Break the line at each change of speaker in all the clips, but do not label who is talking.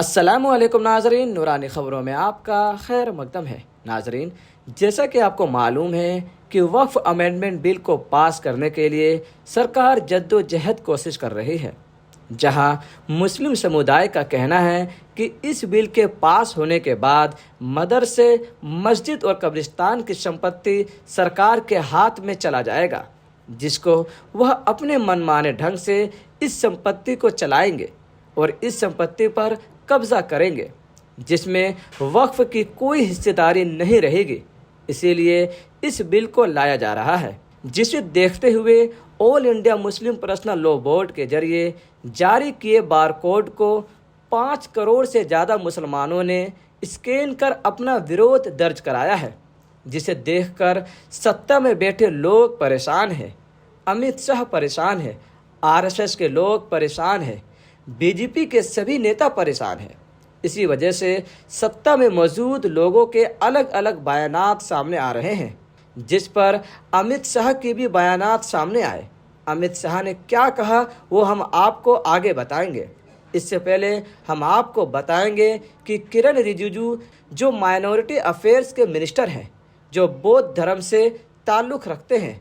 अस्सलामुअलैकुम नाजरीन, नूरानी ख़बरों में आपका खैर मकदम है। नाजरीन, जैसा कि आपको मालूम है कि वक्फ अमेंडमेंट बिल को पास करने के लिए सरकार जद्दोजहद कोशिश कर रही है, जहां मुस्लिम समुदाय का कहना है कि इस बिल के पास होने के बाद मदरसे, मस्जिद और कब्रिस्तान की संपत्ति सरकार के हाथ में चला जाएगा, जिसको वह अपने मनमाने ढंग से इस संपत्ति को चलाएंगे और इस संपत्ति पर कब्जा करेंगे, जिसमें वक्फ की कोई हिस्सेदारी नहीं रहेगी। इसीलिए इस बिल को लाया जा रहा है, जिसे देखते हुए all India Muslim personal law board के जरिए जारी किए बारकोड को 5 करोड़ से ज़्यादा मुसलमानों ने स्कैन कर अपना विरोध दर्ज कराया है, जिसे देखकर सत्ता में बैठे लोग परेशान हैं। अमित शाह परेशान है, आरएसएस के लोग परेशान हैं, बीजेपी के सभी नेता परेशान हैं। इसी वजह से सत्ता में मौजूद लोगों के अलग अलग बयानात सामने आ रहे हैं, जिस पर अमित शाह के भी बयानात सामने आए। अमित शाह ने क्या कहा वो हम आपको आगे बताएंगे। इससे पहले हम आपको बताएंगे कि किरण रिजिजू, जो माइनॉरिटी अफेयर्स के मिनिस्टर हैं, जो बौद्ध धर्म से ताल्लुक़ रखते हैं,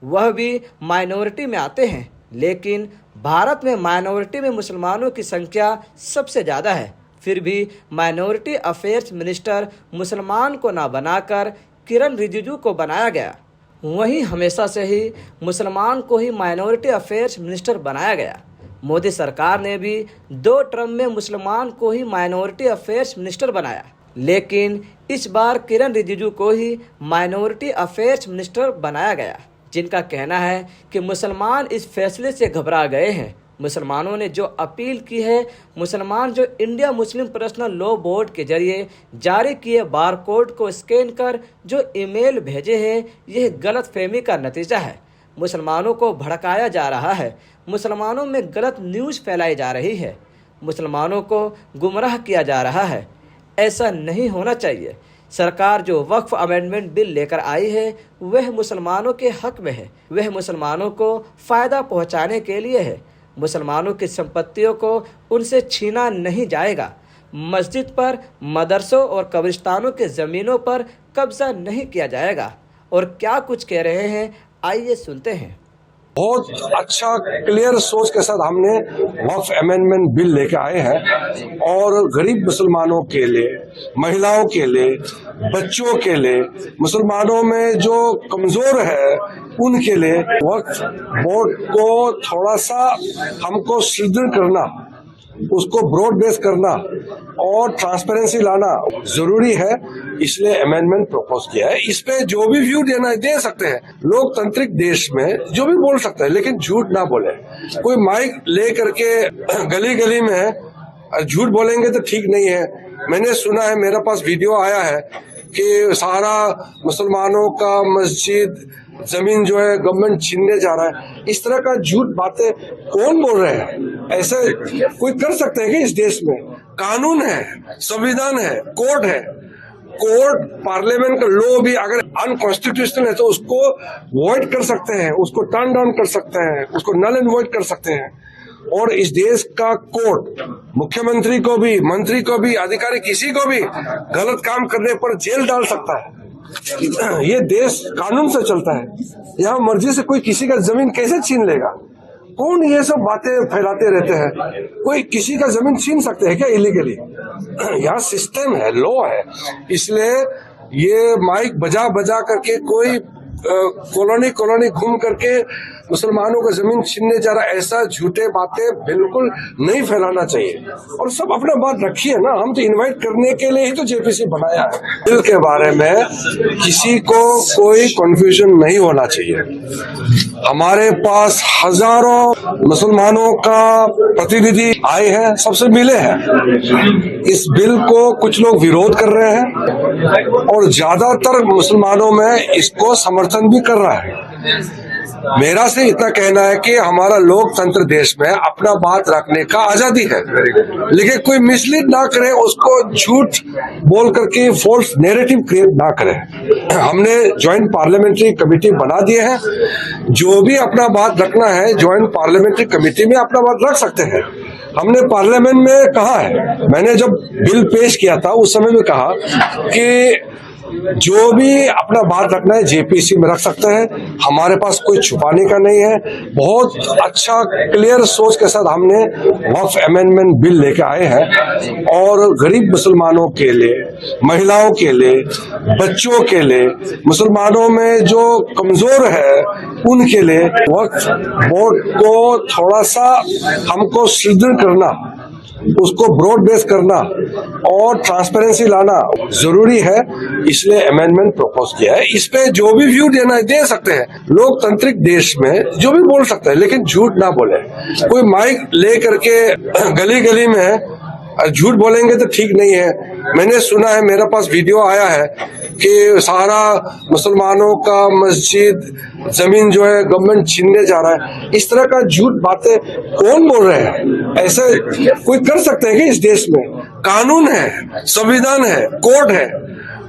वह भी माइनॉरिटी में आते हैं, लेकिन भारत में माइनॉरिटी में मुसलमानों की संख्या सबसे ज़्यादा है। फिर भी माइनॉरिटी अफेयर्स मिनिस्टर मुसलमान को ना बनाकर किरण रिजिजू को बनाया गया। वहीं हमेशा से ही मुसलमान को ही माइनॉरिटी अफेयर्स मिनिस्टर बनाया गया। मोदी सरकार ने भी 2 टर्म में मुसलमान को ही माइनॉरिटी अफेयर्स मिनिस्टर बनाया, लेकिन इस बार किरण रिजिजू को ही माइनॉरिटी अफेयर्स मिनिस्टर बनाया गया, जिनका कहना है कि मुसलमान इस फैसले से घबरा गए हैं। मुसलमानों ने जो अपील की है, मुसलमान जो India Muslim personal law board के जरिए जारी किए बारकोड को स्कैन कर जो ईमेल भेजे हैं, यह गलतफहमी का नतीजा है। मुसलमानों को भड़काया जा रहा है, मुसलमानों में गलत न्यूज़ फैलाई जा रही है, मुसलमानों को गुमराह किया जा रहा है। ऐसा नहीं होना चाहिए। सरकार जो वक्फ अमेंडमेंट बिल लेकर आई है, वह मुसलमानों के हक में है, वह मुसलमानों को फ़ायदा पहुंचाने के लिए है। मुसलमानों की संपत्तियों को उनसे छीना नहीं जाएगा। मस्जिद पर, मदरसों और कब्रिस्तानों के ज़मीनों पर कब्जा नहीं किया जाएगा। और क्या कुछ कह रहे हैं, आइए सुनते हैं।
बहुत अच्छा क्लियर सोच के साथ हमने वक्फ अमेंडमेंट बिल लेके आए हैं और गरीब मुसलमानों के लिए, महिलाओं के लिए, बच्चों के लिए, मुसलमानों में जो कमजोर है उनके लिए वक्फ बोर्ड को थोड़ा सा हमको सुदृढ़ करना, उसको ब्रॉड बेस करना और ट्रांसपेरेंसी लाना जरूरी है। इसलिए अमेंडमेंट प्रपोज किया है। इस पे जो भी व्यू देना दे सकते हैं। लोकतांत्रिक देश में जो भी बोल सकते हैं, लेकिन झूठ ना बोले। कोई माइक ले करके गली गली में झूठ बोलेंगे तो ठीक नहीं है। मैंने सुना है, मेरे पास वीडियो आया है कि सारा मुसलमानों का मस्जिद, जमीन जो है गवर्नमेंट छीनने जा रहा है। इस तरह का झूठ बातें कौन बोल रहे हैं? ऐसे कोई कर सकते हैं कि इस देश में कानून है, संविधान है, कोर्ट है। कोर्ट, पार्लियामेंट का लॉ भी अगर अनकॉन्स्टिट्यूशनल है तो उसको वॉइड कर सकते हैं, उसको टर्न डाउन कर सकते हैं, उसको नल एंड वॉइड कर सकते हैं। और इस देश का कोर्ट मुख्यमंत्री को भी, मंत्री को भी, अधिकारी किसी को भी गलत काम करने पर जेल डाल सकता है। ये देश कानून से चलता है। यहाँ मर्जी से कोई किसी का जमीन कैसे छीन लेगा? कौन ये सब बातें फैलाते रहते हैं? कोई किसी का जमीन छीन सकते हैं क्या इलीगली? यहाँ सिस्टम है, लॉ है। इसलिए ये माइक बजा बजा करके कोई कॉलोनी घूम करके मुसलमानों का जमीन छीनने जा रहा, ऐसा झूठे बातें बिल्कुल नहीं फैलाना चाहिए। और सब अपना बात रखिए ना, हम तो इनवाइट करने के लिए ही तो जेपीसी बनाया है। बिल के बारे में किसी को कोई कंफ्यूजन नहीं होना चाहिए। हमारे पास हजारों मुसलमानों का प्रतिनिधि आए हैं, सबसे मिले हैं। इस बिल को कुछ लोग विरोध कर रहे हैं और ज्यादातर मुसलमानों में इसको समर्थन भी कर रहा है। मेरा से इतना कहना है कि हमारा लोकतंत्र देश में अपना बात रखने का आजादी है, लेकिन कोई मिसलीड ना करे, उसको झूठ बोल करके फॉल्स नैरेटिव क्रिएट ना करे। हमने ज्वाइंट पार्लियामेंट्री कमेटी बना दिए हैं। जो भी अपना बात रखना है ज्वाइंट पार्लियामेंट्री कमेटी में अपना बात रख सकते हैं। हमने पार्लियामेंट में कहा है, मैंने जब बिल पेश किया था उस समय भी कहा कि जो भी अपना बात रखना है जेपीसी में रख सकते हैं, हमारे पास कोई छुपाने का नहीं है। बहुत अच्छा क्लियर सोच के साथ हमने वक्फ अमेंडमेंट बिल लेके आए हैं और गरीब मुसलमानों के लिए, महिलाओं के लिए, बच्चों के लिए, मुसलमानों में जो कमजोर है उनके लिए वक्फ बोर्ड को थोड़ा सा हमको सुदृढ़ करना, उसको ब्रॉड बेस करना और ट्रांसपेरेंसी लाना जरूरी है, इसलिए अमेंडमेंट प्रपोज किया है। इस पे जो भी व्यू देना है दे सकते हैं, लोकतांत्रिक देश में जो भी बोल सकते हैं, लेकिन झूठ ना बोले। कोई माइक ले करके गली गली में झूठ बोलेंगे तो ठीक नहीं है। मैंने सुना है, मेरे पास वीडियो आया है कि सारा मुसलमानों का मस्जिद जमीन जो है गवर्नमेंट छीनने जा रहा है। इस तरह का झूठ बातें कौन बोल रहे हैं? ऐसे कोई कर सकते हैं कि इस देश में कानून है, संविधान है, कोर्ट है।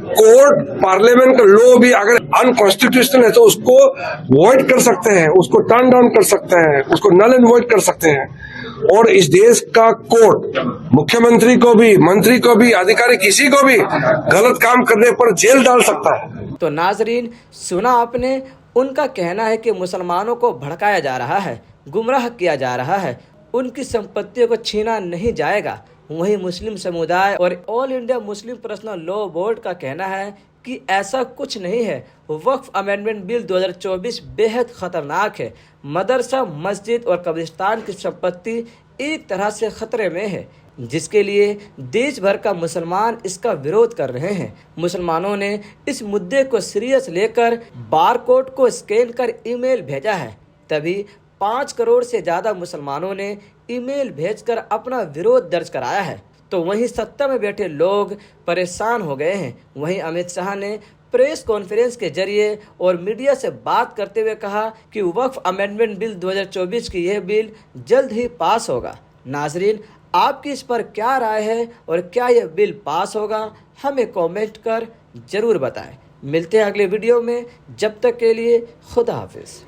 कोर्ट, पार्लियामेंट का लॉ भी अगर अनकॉन्स्टिट्यूशनल है तो उसको वॉइड कर सकते हैं, उसको टर्न डाउन कर सकते हैं, उसको नल एंड वॉइड कर सकते हैं। और इस देश का कोर्ट मुख्यमंत्री को भी, मंत्री को भी, अधिकारी किसी को भी गलत काम करने पर जेल डाल सकता है।
तो नाजरीन, सुना आपने, उनका कहना है कि मुसलमानों को भड़काया जा रहा है, गुमराह किया जा रहा है, उनकी संपत्तियों को छीना नहीं जाएगा। वहीं मुस्लिम समुदाय और all India Muslim personal law board का कहना है कि ऐसा कुछ नहीं है। वक्फ अमेंडमेंट बिल 2024 बेहद खतरनाक है। मदरसा, मस्जिद और कब्रिस्तान की संपत्ति एक तरह से खतरे में है, जिसके लिए देश भर का मुसलमान इसका विरोध कर रहे हैं। मुसलमानों ने इस मुद्दे को सीरियस लेकर बारकोड को स्कैन कर ईमेल भेजा है। तभी 5 करोड़ से ज़्यादा मुसलमानों ने ईमेल भेजकर अपना विरोध दर्ज कराया है। तो वहीं सत्ता में बैठे लोग परेशान हो गए हैं। वहीं अमित शाह ने प्रेस कॉन्फ्रेंस के जरिए और मीडिया से बात करते हुए कहा कि वक्फ अमेंडमेंट बिल 2024 की यह बिल जल्द ही पास होगा। नाजरीन, आपकी इस पर क्या राय है और क्या यह बिल पास होगा, हमें कमेंट कर जरूर बताएं। मिलते हैं अगले वीडियो में, जब तक के लिए खुदा हाफिज।